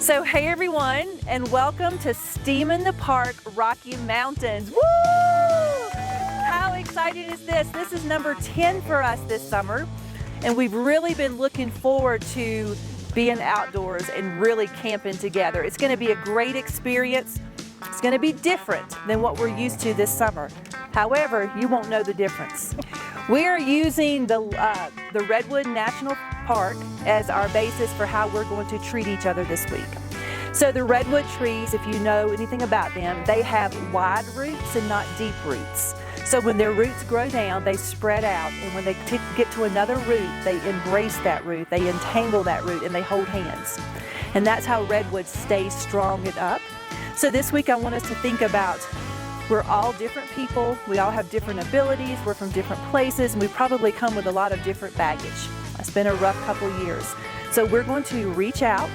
So hey everyone, and welcome to Steam in the Park Rocky Mountains. Woo! How exciting is this? This is number 10 for us this summer, and we've really been looking forward to being outdoors and really camping together. It's gonna be a great experience. It's gonna be different than what we're used to this summer. However, you won't know the difference. We are using the Redwood National Park as our basis for how we're going to treat each other this week. So the redwood trees, if you know anything about them, they have wide roots and not deep roots. So when their roots grow down, they spread out, and when they get to another root, they embrace that root, they entangle that root, and they hold hands. And that's how redwoods stay strong and up. So this week I want us to think about, we're all different people, we all have different abilities, we're from different places, and we probably come with a lot of different baggage. It's been a rough couple years. So we're going to reach out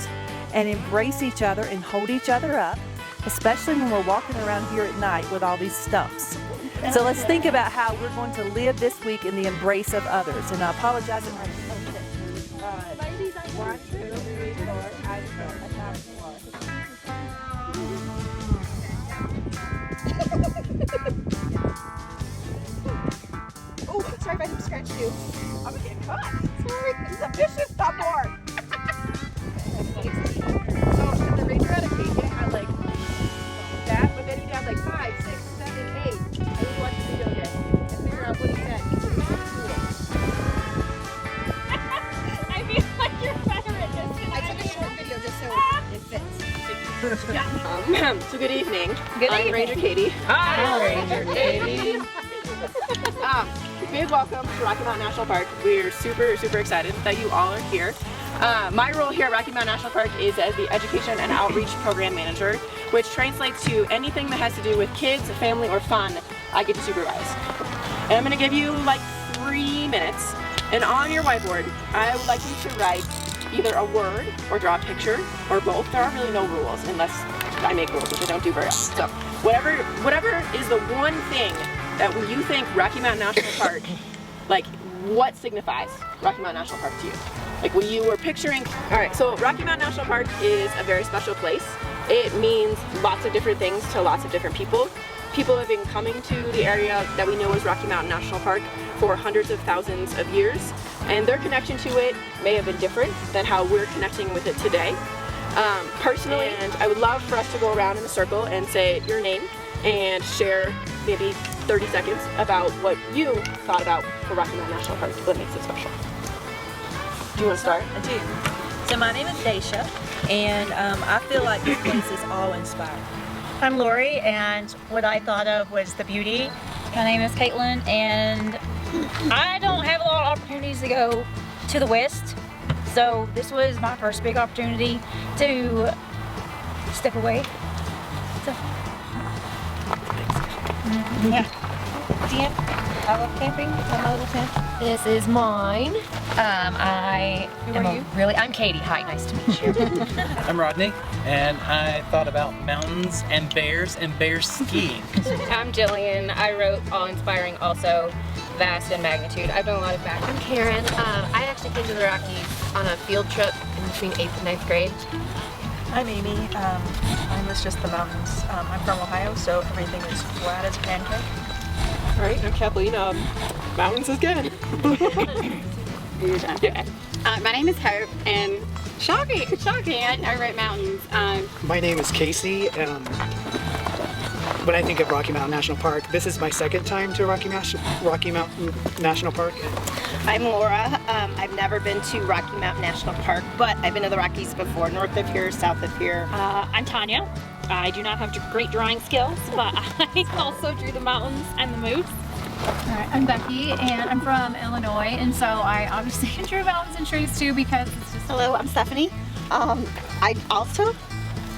and embrace each other and hold each other up, especially when we're walking around here at night with all these stumps. So let's think about how we're going to live this week in the embrace of others. And I apologize if Ladies, I want Oh, sorry if I scratched you. I'm gonna get caught. Sorry, it's a vicious board. So the Ranger at Acadia had like that, but then he'd have like 5, 6, 7, 8. I didn't watch the video yet and figure out what he said. I feel like you're better at this than I took a short video just so it fits. So good evening. Good I'm evening. Ranger Katie. Hi, Ranger Katie. Big welcome to Rocky Mountain National Park. We're super excited that you all are here. My role here at Rocky Mountain National Park is as the Education and Outreach Program Manager, which translates to anything that has to do with kids, family, or fun I get to supervise. And I'm going to give you like 3 minutes, and on your whiteboard, I would like you to write either a word or draw a picture or both. There are really no rules unless I make rules, which I don't do very often. So whatever is the one thing that when you think Rocky Mountain National Park, like what signifies Rocky Mountain National Park to you? Like when you were picturing, all right, so Rocky Mountain National Park is a very special place. It means lots of different things to lots of different people. People have been coming to the area that we know as Rocky Mountain National Park for hundreds of thousands of years, and their connection to it may have been different than how we're connecting with it today. Personally, and I would love for us to go around in a circle and say your name and share maybe 30 seconds about what you thought about for Rocky Mountain National Park that makes it special. Do you want to start? I do. So my name is Daisha, and I feel like this place is awe-inspiring. I'm Lori, and what I thought of was the beauty. My name is Caitlin, and I don't have a lot of opportunities to go to the west, so this was my first big opportunity to step away. So, Yeah. I love camping. I'm a little tent. This is mine. I'm Katie. Hi, nice to meet you. I'm Rodney, and I thought about mountains and bear skiing. I'm Jillian. I wrote awe-inspiring, also vast in magnitude. I've done a lot of back. I'm Karen. I actually came to the Rockies on a field trip in between 8th and 9th grade. I'm Amy. Mine was just the mountains. I'm from Ohio, so everything is flat as a pancake. All right, I'm Kathleen. Mountains again. My name is Hope, and shocking, I wrote mountains. My name is Casey. When I think of Rocky Mountain National Park, this is my second time to Rocky Mountain National Park. I'm Laura. I've never been to Rocky Mountain National Park, but I've been to the Rockies before, north of here, south of here. I'm Tanya. I do not have great drawing skills, but I also drew the mountains and the moose. Alright, I'm Becky, and I'm from Illinois, and so I obviously drew mountains and trees too because it's just... Hello, I'm Stephanie. I also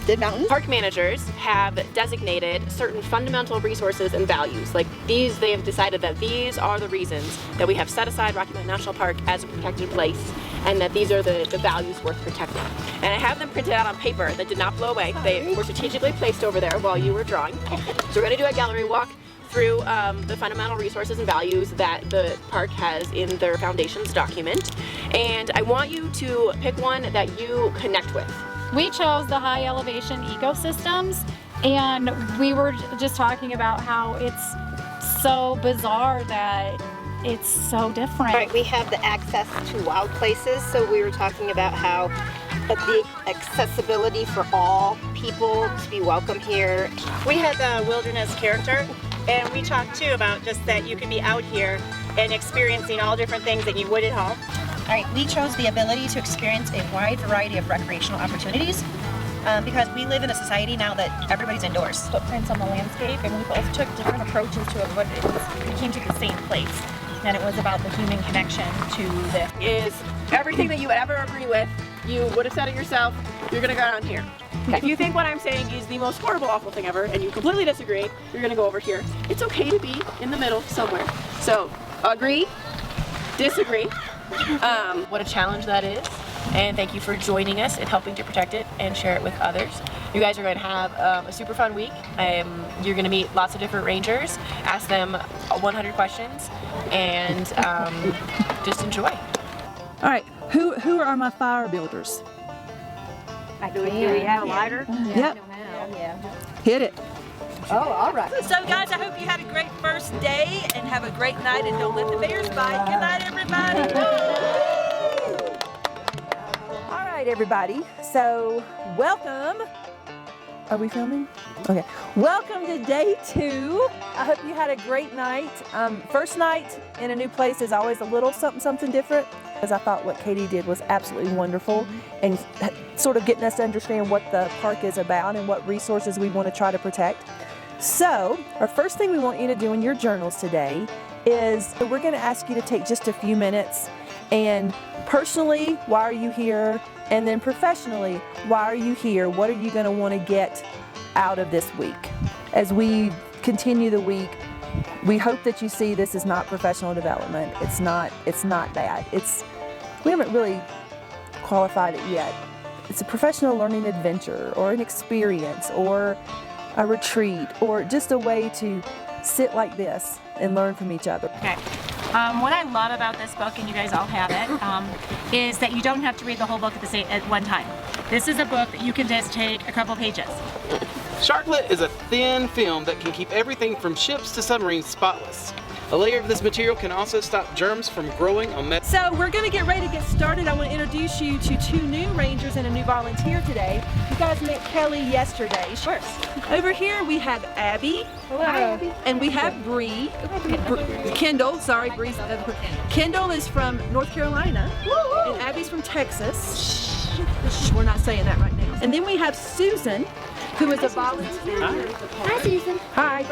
did mountains. Park managers have designated certain fundamental resources and values. Like these, they have decided that these are the reasons that we have set aside Rocky Mountain National Park as a protected place, and that these are the values worth protecting. And I have them printed out on paper that did not blow away. They were strategically placed over there while you were drawing. So we're going to do a gallery walk through the fundamental resources and values that the park has in their foundation's document. And I want you to pick one that you connect with. we chose the high elevation ecosystems, and we were just talking about how it's so bizarre that it's so different. Right, we have the access to wild places, so we were talking about how the accessibility for all people to be welcome here. We had the wilderness character, and we talked too about just that you can be out here and experiencing all different things that you would at home. All right, we chose the ability to experience a wide variety of recreational opportunities because we live in a society now that everybody's indoors. Footprints on the landscape, and we both took different approaches to it, but we came to the same place. And it was about the human connection to the... Is everything that you would ever agree with, you would have said it yourself, you're gonna go down here. If you think what I'm saying is the most horrible, awful thing ever, and you completely disagree, you're gonna go over here. It's okay to be in the middle somewhere. So, agree, disagree. What a challenge that is. And thank you for joining us and helping to protect it and share it with others. You guys are going to have a super fun week. You're going to meet lots of different rangers, ask them 100 questions, and just enjoy. All right, who are my fire builders? Do we have a lighter? Yep. Hit it. Oh, all right. So guys, I hope you had a great first day and have a great night, and don't let the bears bite. Good night, everybody. All right, everybody. So, welcome. Are we filming? Okay. Welcome to day 2. I hope you had a great night. First night in a new place is always a little something different, because I thought what Katie did was absolutely wonderful, and sort of getting us to understand what the park is about and what resources we want to try to protect. So, our first thing we want you to do in your journals today is we're going to ask you to take just a few minutes and personally, why are you here? And then professionally, why are you here? What are you going to want to get out of this week? As we continue the week, we hope that you see this is not professional development. It's not that. We haven't really qualified it yet. It's a professional learning adventure or an experience or a retreat or just a way to sit like this and learn from each other. Okay. What I love about this book, and you guys all have it, is that you don't have to read the whole book at one time. This is a book that you can just take a couple pages. Sharklet is a thin film that can keep everything from ships to submarines spotless. A layer of this material can also stop germs from growing on metal. So we're going to get ready to get started. I want to introduce you to 2 new rangers and a new volunteer today. You guys met Kelly yesterday. Sure. Over here we have Abby. Hello. Hi, Abby. And we have Bree. Kendall, sorry, Bree's. Kendall is from North Carolina. Woo-hoo. And Abby's from Texas. Shh, we're not saying that right now. And then we have Susan, who is a volunteer. Hi, Susan. Hi.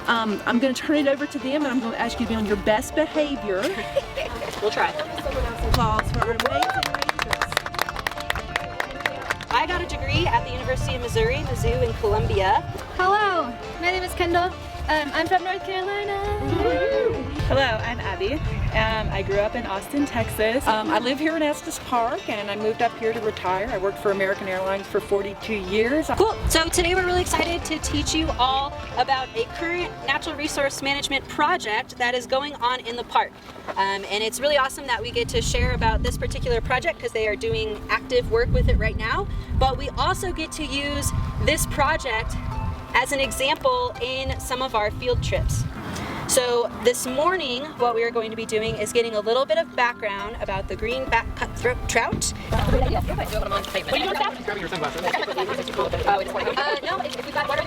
I'm going to turn it over to them, and I'm going to ask you to be on your best behavior. We'll try. Applause for our amazing rangers. I got a degree at the University of Missouri, Mizzou in Columbia. Hello, my name is Kendall. I'm from North Carolina. Hello, I'm Abby. I grew up in Austin, Texas. I live here in Estes Park, and I moved up here to retire. I worked for American Airlines for 42 years. Cool. So today we're really excited to teach you all about a current natural resource management project that is going on in the park. And it's really awesome that we get to share about this particular project because they are doing active work with it right now. But we also get to use this project as an example in some of our field trips. So this morning, what we are going to be doing is getting a little bit of background about the greenback cutthroat trout. No, if we've got water,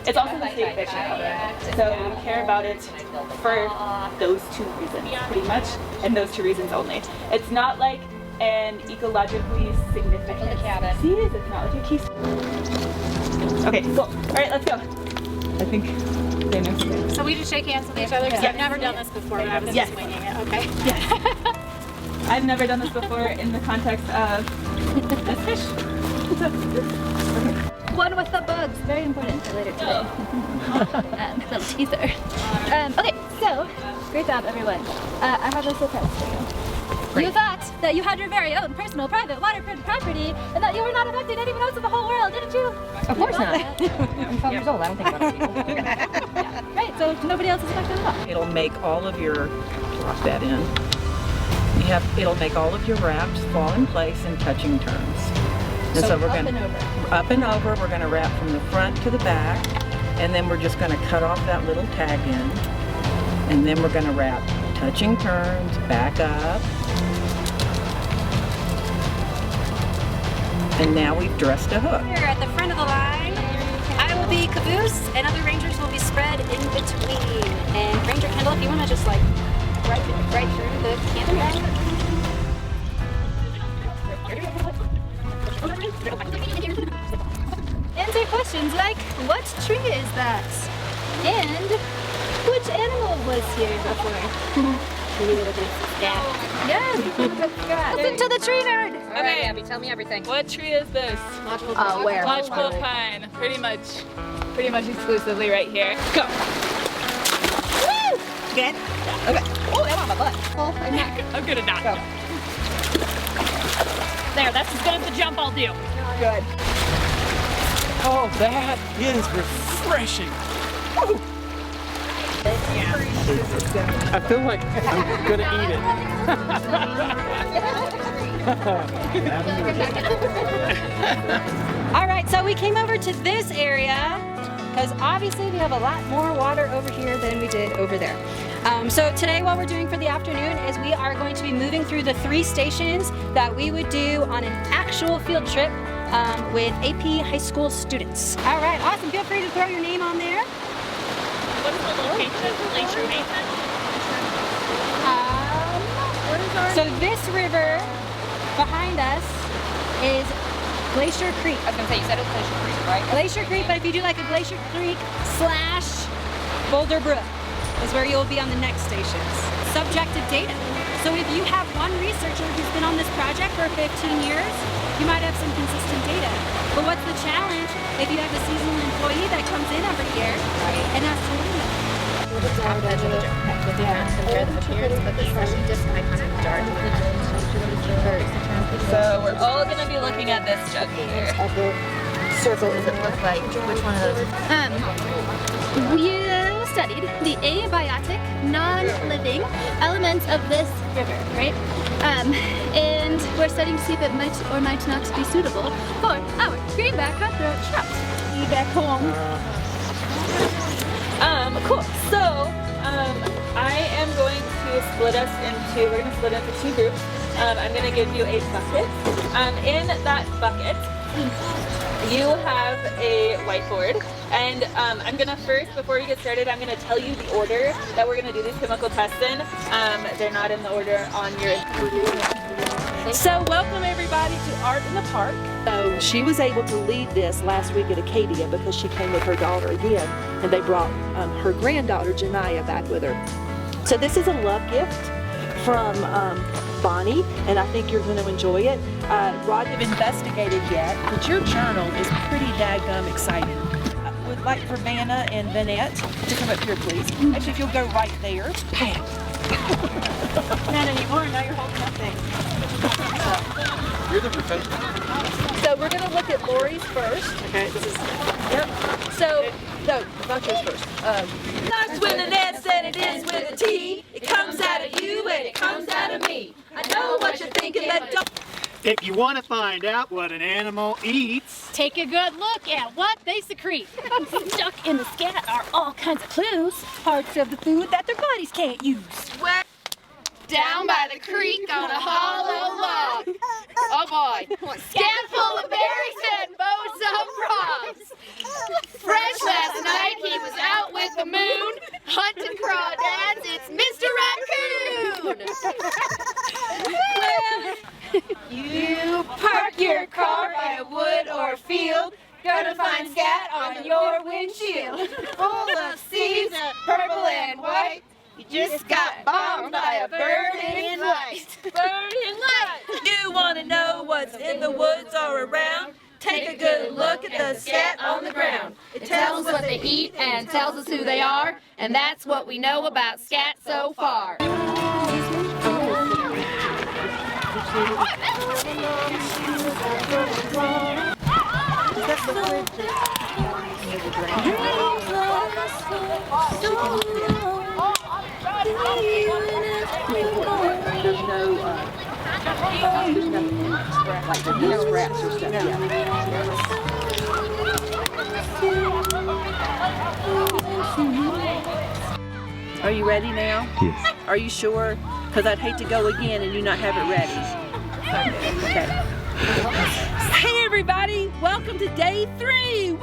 It's also the state fish cover, so we care about it for those 2 reasons, pretty much, and those 2 reasons only. It's not like an ecologically significant species. It's not like a key. Okay, cool. All right, let's go. I think they know something. So we just shake hands with each other because I've never done this before. I was just winging it. Okay. Yes. I've never done this before in the context of this fish. Okay. One with the bugs, very important for later today. Little teaser. Okay, so great job, everyone. I have a surprise for you. Great. You thought that you had your very own personal, private waterfront property, and that you were not affecting anyone else in the whole world, didn't you? Of course not. I'm 12 years old. I don't think about other people. so nobody else is affected at all. It'll make all of your, lock that in. It'll make all of your wraps fall in place in touching turns. And so we're going to up and over. We're going to wrap from the front to the back, and then we're just going to cut off that little tag end, and then we're going to wrap touching turns, back up, and now we've dressed a hook. Here at the front of the line, I will be caboose, and other rangers will be spread in between. And Ranger Kendall, if you want to just like right through the camera. Answer questions like, what tree is that? And which animal was here before? Listen to the tree nerd! Okay, Abby, tell me everything. What tree is this? Where? Lodgepole pine. Pretty much exclusively right here. Go. Woo! Good? Okay. Oh, I'm on my butt. Oh, my neck. I'm good at that. Go. There, that's as good as the jump I'll do. Good. Oh, that is refreshing. Woo. I feel like I'm gonna eat it. All right, so we came over to this area because obviously we have a lot more water over here than we did over there. So today what we're doing for the afternoon is we are going to be moving through the 3 stations that we would do on an actual field trip with AP high school students. All right, awesome. Feel free to throw your name on there. What's the location? Glacier Basin? So this river behind us is Glacier Creek. I was gonna say, you said it was Glacier Creek, right? Glacier Creek, but if you do like a Glacier Creek / Boulder Brook is where you'll be on the next stations. Subjective data. So if you have one researcher who's been on this project for 15 years, you might have some consistent data. But what's the challenge if you have a seasonal employee that comes in every year and has to learn them? So we're all going to be looking at this jug here. Circle does it look like? Which one of those? We studied the abiotic, non-living elements of this river, right? And we're studying to see if it might or might not be suitable for our greenback cutthroat trout. Be back home. Cool. So, I am going to split us into, we're going to split into 2 groups. I'm going to give you a bucket. In that bucket, you have a whiteboard. And I'm going to first, before we get started, I'm going to tell you the order that we're going to do these chemical tests in. They're not in the order on your... So welcome everybody to Art in the Park. So she was able to lead this last week at Acadia because she came with her daughter again, and they brought her granddaughter Janiyah back with her. So this is a love gift from Bonnie, and I think you're going to enjoy it. Rod, you've investigated yet, but your journal is pretty daggum exciting. I would like for Vanna and Vanette to come up here, please. Actually, if you'll go right there. Not anymore, now you're holding that thing. You're the professional. So we're going to look at Lori's first. Okay, this is... Yep. So, no, not yours first. Starts with an S and it ends with a T. It comes out of you and it comes out of me. I know what you're thinking, but don't... If you want to find out what an animal eats, take a good look at what they secrete. Stuck in the scat are all kinds of clues. Parts of the food that their bodies can't use. Down by the creek on a hollow log. Oh boy. Scat full of berries and boats of frogs. Fresh last night, he was out with the moon, hunting crawdads. It's Mr. Raccoon. You park your car by a wood or field, gonna find scat on your windshield. Full of seeds, purple and white. You just got bombed by a burning light. Burning light. You want to know what's in the woods or around? Take a good look at the scat on the ground. It tells us what they eat and tells us who they are, and that's what we know about scat so far. Are you ready now? Yes. Are you sure? Because I'd hate to go again and you not have it ready. Okay. Hey everybody, welcome to day 3. Woo!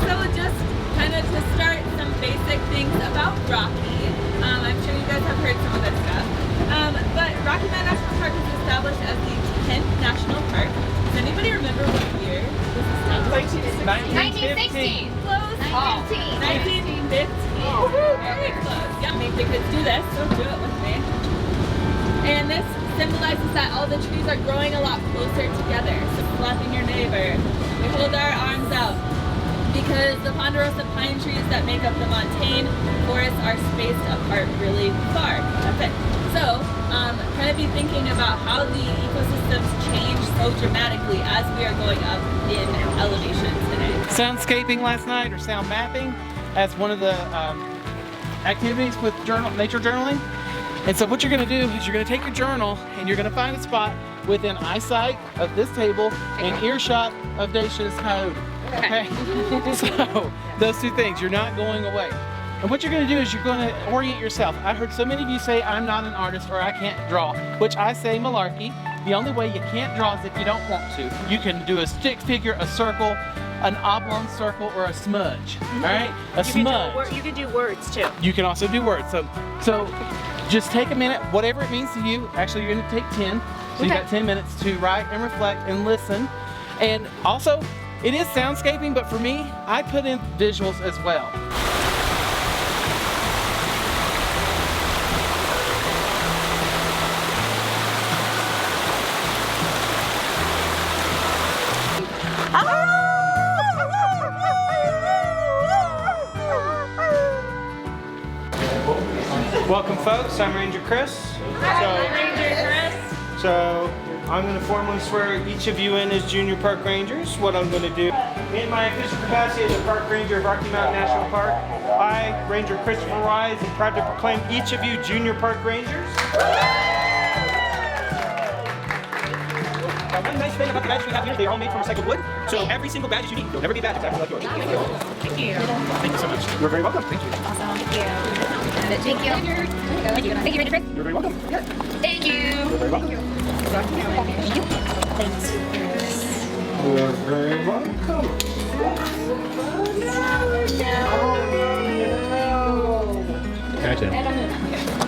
So just kind of to start some basic things about Rocky. I'm sure you guys have heard some of this stuff. But Rocky Mountain National Park was established as the 10th national park. Does anybody remember what year this was established? 1916. Close. 1915. Very close. Yeah, make the kids do this, so do it with me. And this symbolizes that all the trees are growing a lot closer together. So slapping your neighbor. We hold our arms out because the ponderosa pine trees that make up the montane forests are spaced apart really far. That's it. So, kind of be thinking about how the ecosystems change so dramatically as we are going up in elevation today. Soundscaping last night, or sound mapping, as one of the activities with nature journaling. And so what you're going to do is you're going to take your journal and you're going to find a spot within eyesight of this table and earshot of Dacia's coyote. Okay? So those two things, you're not going away. And what you're going to do is you're going to orient yourself. I heard so many of you say, I'm not an artist or I can't draw, which I say malarkey. The only way you can't draw is if you don't want to. You can do a stick figure, a circle, an oblong circle, or a smudge. All right? A smudge. You can do words too. You can also do words. So just take a minute, whatever it means to you. Actually, you're going to take 10. So you got 10 minutes to write and reflect and listen. And also, it is soundscaping, but for me, I put in visuals as well. Welcome folks, I'm Ranger Chris. So I'm going to formally swear each of you in as junior park rangers. What I'm going to do, in my official capacity as a park ranger of Rocky Mountain National Park, I, Ranger Christopher Wise, am proud to proclaim each of you junior park rangers. One nice thing about the badges we have here, they're all made from recycled wood, so every single badge is unique. They'll never be badges exactly like yours. Thank you. Thank you so much. You're very welcome. Thank you. Awesome. Thank you. Thank you. Thank you. Thank you, Ranger Chris. You're very welcome. Thank you. You're very welcome. Thanks. You're very welcome. Gotcha.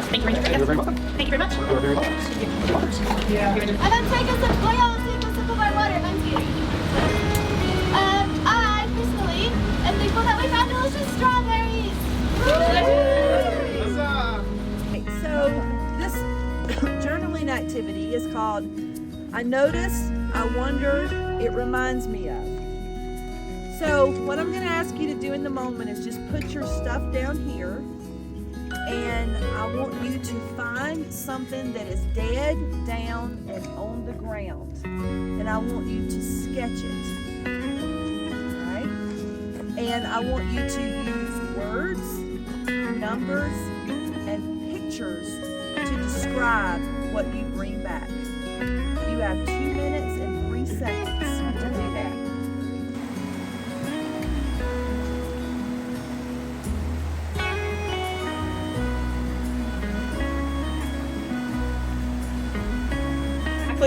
Thank you, Ranger Chris. You're very welcome. Thank you very much. You're very welcome. And then take a sip. Oh, yeah, take a sip of my water. Thank you. I personally am thankful that we found delicious strawberries. So this journaling activity is called I Notice, I Wonder, It Reminds Me of. So what I'm going to ask you to do in the moment is just put your stuff down here, and I want you to find something that is dead, down, and on the ground, and I want you to sketch it. Alright? And I want you to use words, numbers, and pictures to describe what you bring back. You have 2 minutes and 3 seconds to do that.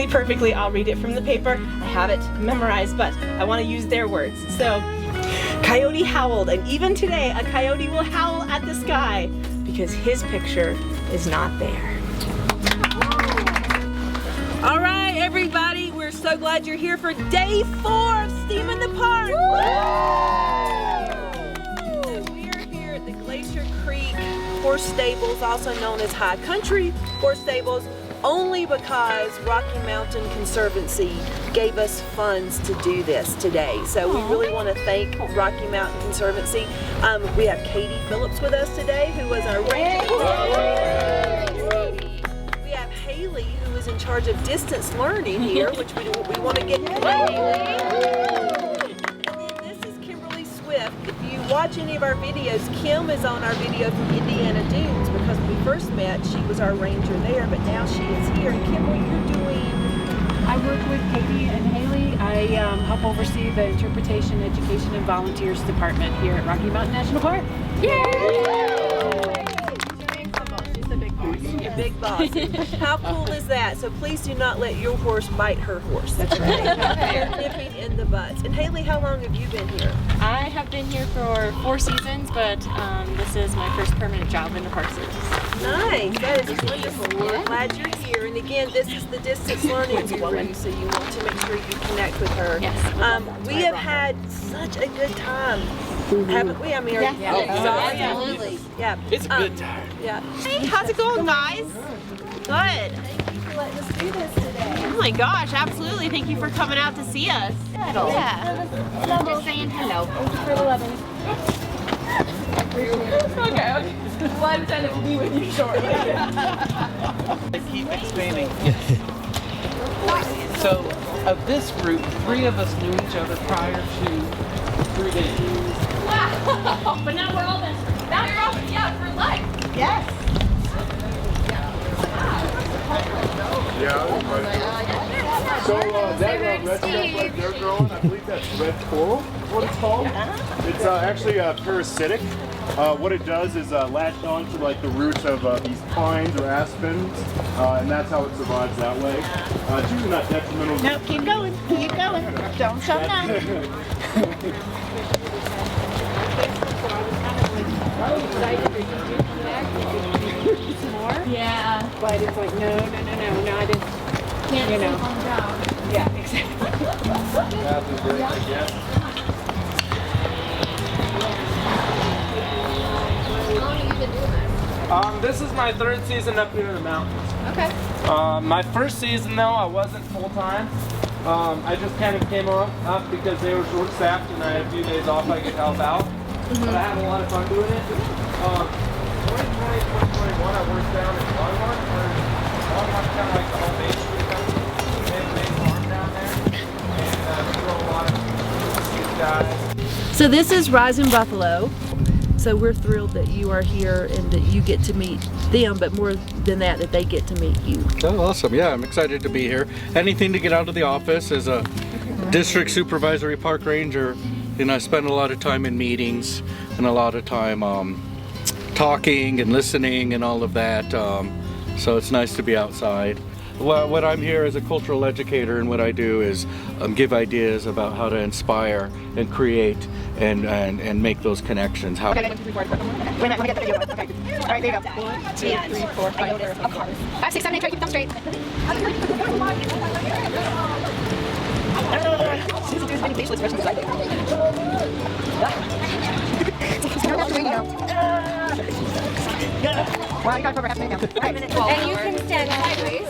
Perfectly, I'll read it from the paper. I have it memorized, but I want to use their words. So, coyote howled, and even today a coyote will howl at the sky because his picture is not there. All right, everybody, we're so glad you're here for day 4 of Steam in the Park. We are here at the Glacier Creek Horse Stables, also known as High Country Horse Stables, only because Rocky Mountain Conservancy gave us funds to do this today. So we really want to thank Rocky Mountain Conservancy. We have Katie Phillips with us today, who was our ranger. We have Haley, who is in charge of distance learning here, which we want to get to Haley. And then this is Kimberly Swift. If you watch any of our videos, Kim is on our video from Indiana Dunes because when we first met, she was our ranger there, but now she is here. And Kimberly, you're doing... I work with Katie and Haley. I help oversee the Interpretation, Education, and Volunteers Department here at Rocky Mountain National Park. She's a big boss. A big boss. How cool is that? So please do not let your horse bite her horse. That's right. They're nipping in the butts. And Haley, how long have you been here? I have been here for 4 seasons, but this is my first permanent job in the Park Service. Nice, that is wonderful. We're glad you're here. And again, this is the distance learning woman, so you want to make sure you connect with her. Yes. We have had such a good time, haven't we? I mean, are you exhausted? Absolutely. Yeah. It's a good time. Yeah. Hey, how's it going, guys? Good. Thank you for letting us do this today. Oh my gosh, absolutely. Thank you for coming out to see us. Yeah. Just saying hello. For the levels. Okay. Well, I'm trying to be with you shortly. Keep expanding. So, of this group, 3 of us knew each other prior to 3 days. Wow! But now we're all best friends. Now you're all for life. Yes. Yeah. So that red stuff right there growing, I believe that's red coral, what it's called. It's actually parasitic. What it does is latch on to like the roots of these pines or aspens, and that's how it survives that way. It's usually not detrimental. No, keep going. Keep going. Don't stop now. Yeah. But it's like, no, I didn't. Can't sleep on the job. Yeah, exactly. This is my 3rd season up here in the mountains. Okay. My first season though, I wasn't full-time. I just kind of came up because they were short-staffed and I had a few days off I could help out. But I had a lot of fun doing it. 2020, 2021, I worked down in Longmont. Longmont's kind of like the whole Main Street company. They have a big farm down there. And we grow a lot of these guys. So this is Rising Buffalo. So we're thrilled that you are here and that you get to meet them, but more than that, that they get to meet you. Oh, awesome. Yeah, I'm excited to be here. Anything to get out of the office as a district supervisory park ranger. You know, I spend a lot of time in meetings and a lot of time talking and listening and all of that. So it's nice to be outside. What I'm here as a cultural educator, and what I do is give ideas about how to inspire and create and make those connections. How Okay, 1, 2, 3, 4. Wait a minute, let me get the video going. Okay. All right, there you go. 1, 2, 3, 4, 5, 5, 6, 7, 8. Try to keep them straight. Well, you got to cover half a minute now. And you can stand sideways.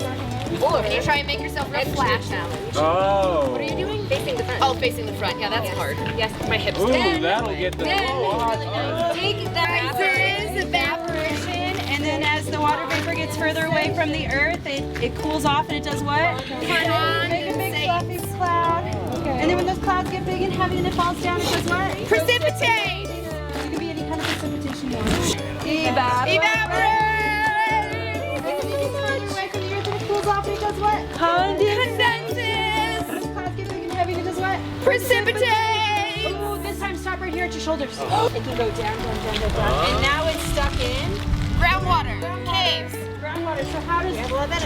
Or can you try and make yourself real flat now? Oh. What are you doing? Facing the front. Oh, facing the front. Yeah, that's hard. Yes, my hips. Ooh, that'll get the Take that. There is evaporation, and then as the water vapor gets further away from the earth, it cools off and it does what? Make a big fluffy cloud. And then when those clouds get big and heavy and it falls down, it does what? Precipitate! It can be any kind of precipitation you want. Evaporate! Cools off and it does what? Condenses! Those clouds get big and heavy and it does what? Precipitate! Ooh, this time stop right here at your shoulders. It can go down. And now it's stuck in groundwater. Caves. Groundwater. So how does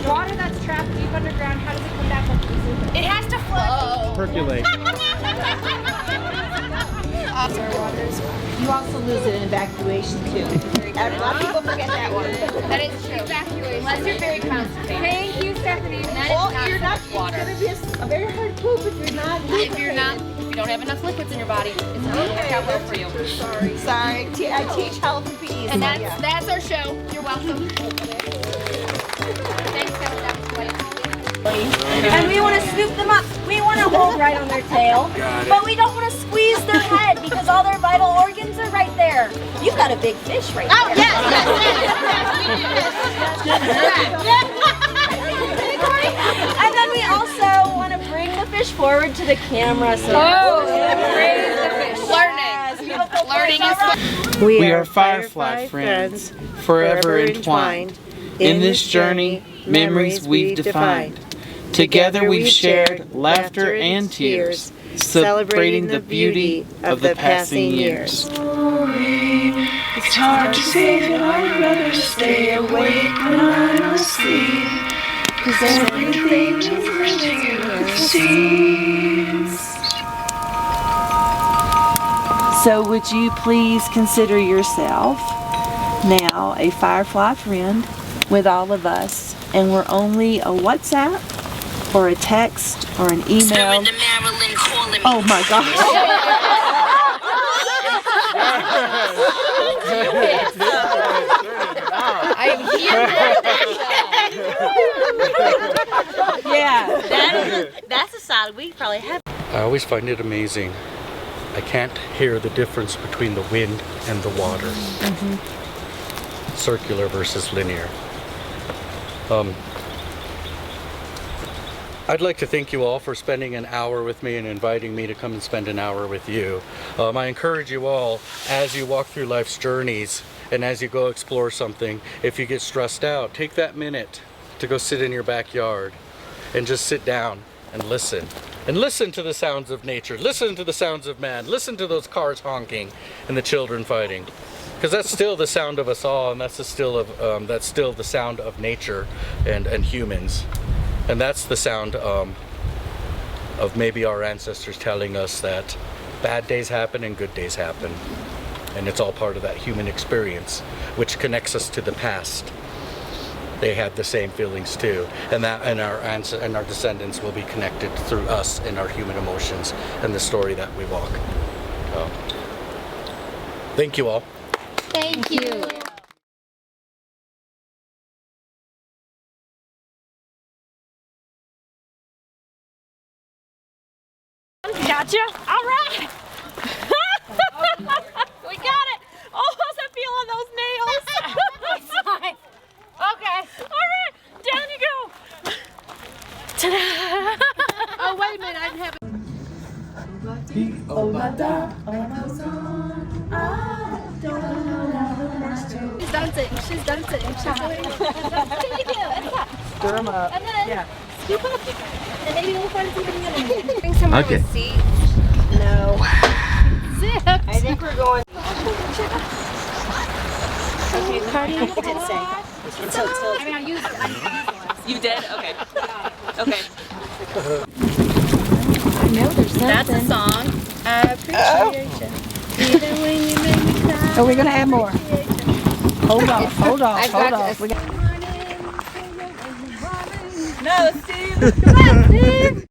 water that's trapped deep underground, how does it come back up to the surface? It has to flow. Percolate. You also lose it in evacuation too. A lot of people forget that one. That is true. Evacuation. Unless you're very constipated. Thank you, Stephanie. Well, you're not. It's gonna be a very hard poop if you're not. If you don't have enough liquids in your body, it's not gonna work out well for you. Sorry. I teach health and PE. And that's our show. You're welcome. Thanks, Stephanie. That was And we want to scoop them up. We want to hold right on their tail. But we don't want to squeeze their head because all their vital organs are right there. You've got a big fish right there. Oh, yes. And then we also want to bring the fish forward to the camera. So praise the fish. Learning is fun. We are Firefly friends, forever entwined. In this journey, memories we've defined. Together we've shared laughter and tears, celebrating the beauty of the passing years. It's hard to say that I'd rather stay awake when I'm asleep. 'Cause everything is it seems. So would you please consider yourself now a Firefly friend with all of us, and we're only a WhatsApp or a text or an email. Oh my gosh. I'm here. Yeah, that's a side we probably have. I always find it amazing. I can't hear the difference between the wind and the water. Circular versus linear. I'd like to thank you all for spending an hour with me and inviting me to come and spend an hour with you. I encourage you all, as you walk through life's journeys and as you go explore something, if you get stressed out, take that minute to go sit in your backyard and just sit down and listen. And listen to the sounds of nature, listen to the sounds of man, listen to those cars honking and the children fighting. Because that's still the sound of us all, and that's still the sound of nature and humans. And that's the sound of maybe our ancestors telling us that bad days happen and good days happen. And it's all part of that human experience, which connects us to the past. They had the same feelings too, and our descendants will be connected through us and our human emotions and the story that we walk. Thank you all. Thank you. Gotcha. All right. We got it. Oh, how's that feel on those nails? Okay. All right. Down you go. Ta-da. Oh, wait a minute. I didn't have it. She's dancing. She's dancing. Stir 'em up. And then scoop up. And maybe we'll find something new. Bring somewhere Okay. with seats. No. Zipped. I think we're going. Okay, Cardi, you did say. I mean, I used it. You did? Okay. Okay. I know there's something. That's a song. I appreciate you. Even when you make me cry. Are we gonna add more? Hold on. No, Steve. Come on, Steve.